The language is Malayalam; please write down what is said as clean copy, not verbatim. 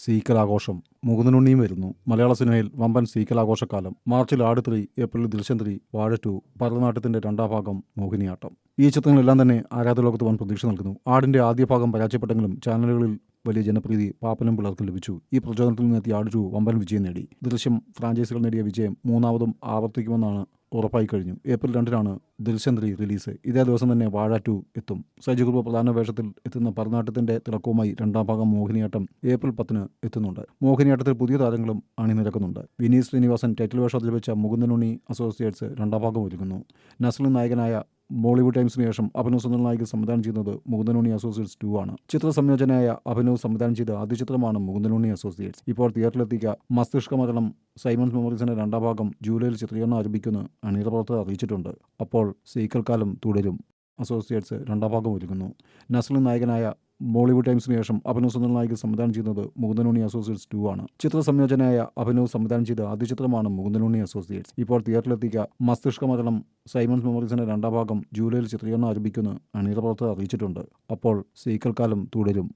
സീക്വൽ ആഘോഷം. മുകുന്ദനുണ്ണിയും വരുന്നു. മലയാള സിനിമയിൽ വമ്പൻ സീക്വൽ ആഘോഷക്കാലം. മാർച്ചിൽ ആട് 3, ഏപ്രിലിൽ ദൃശ്യം 3, വാഴ 2, ഭരതനാട്യത്തിന്റെ രണ്ടാം ഭാഗം മോഹിനിയാട്ടം. ഈ ചിത്രങ്ങളെല്ലാം തന്നെ ആരാധകർക്ക് വൻ പ്രതീക്ഷ നൽകുന്നു. ആടിന്റെ ആദ്യ ഭാഗം പരാജയപ്പെട്ടെങ്കിലും ചാനലുകളിൽ വലിയ ജനപ്രീതി പാപ്പനും പിള്ളേർക്കും ലഭിച്ചു. ഈ പ്രചോദനത്തിൽ നിന്നെത്തിയ ആട് 2 വമ്പൻ വിജയം നേടി. ദൃശ്യം ഫ്രാഞ്ചൈസികൾ നേടിയ വിജയം മൂന്നാമതും ആവർത്തിക്കുമെന്നാണ് ഉറപ്പായി കഴിഞ്ഞു. ഏപ്രിൽ 2-നാണ് ദൃശ്യം 3 റിലീസ്. ഇതേ ദിവസം തന്നെ വാഴ 2 എത്തും. സൈജു ഗ്രൂപ്പ് പ്രധാന വേഷത്തിൽ എത്തുന്ന ഭരതനാട്യത്തിന്റെ തിളക്കവുമായി രണ്ടാം ഭാഗം മോഹിനിയാട്ടം ഏപ്രിൽ 10-ന് എത്തുന്നുണ്ട്. മോഹിനിയാട്ടത്തിൽ പുതിയ താരങ്ങളും അണിനിരക്കുന്നുണ്ട്. വിനീത് ശ്രീനിവാസൻ ടൈറ്റിൽ വേഷം അവതരിപ്പിച്ച മുകുന്ദനുണ്ണി അസോസിയേറ്റ്സ് രണ്ടാം ഭാഗം ഒരുങ്ങുന്നു. നസ്ലിൻ നായകനായ ബോളിവുഡ് ടൈംസിന് ശേഷം അഭിനവ് സുന്ദർ നായിക സംവിധാനം ചെയ്യുന്നത് മുകുന്ദനുണ്ണി അസോസിയേറ്റ്സ് 2 ആണ്. ചിത്ര സംയോജനയായ അഭിനവ് സംവിധാനം ചെയ്ത ആദ്യ ചിത്രമാണ് മുകുന്ദനുണ്ണി അസോസിയേറ്റ്സ്. ഇപ്പോൾ തിയേറ്ററിലെത്തിയ മസ്തിഷ്ക മരണം സൈമൺസ് മെമ്മറീസിന്റെ രണ്ടാം ഭാഗം ജൂലൈയിൽ ചിത്രീകരണം ആരംഭിക്കുമെന്ന് അണിയറ പ്രവർത്തകർ അറിയിച്ചിട്ടുണ്ട്. അപ്പോൾ സീക്വൽ കാലം തുടരും. അസോസിയേറ്റ്സ് രണ്ടാം ഭാഗം ഒരുങ്ങുന്നു. നസ്ലിൻ നായകനായ ബോളിവുഡ് ടൈംസിന് ശേഷം അഭിനവ് സുന്ദർ നായിക സംവിധാനം ചെയ്യുന്നത് മുകുന്ദനുണ്ണി അസോസിയേറ്റ്സ് 2 ആണ്. ചിത്ര സംയോജനയായ അഭിനവ് സംവിധാനം ചെയ്ത ആദ്യ ചിത്രമാണ് മുകുന്ദനുണ്ണി അസോസിയേറ്റ്സ്. ഇപ്പോൾ തിയേറ്ററിലെത്തിയ മസ്തിഷ്ക മരണം സൈമൺസ് മെമ്മറീസിന്റെ രണ്ടാം ഭാഗം ജൂലൈയിൽ ചിത്രീകരണം ആരംഭിക്കുമെന്ന് അണിയറ പ്രവർത്തകർ അറിയിച്ചിട്ടുണ്ട്. അപ്പോൾ സീക്വൽ കാലം തുടരും.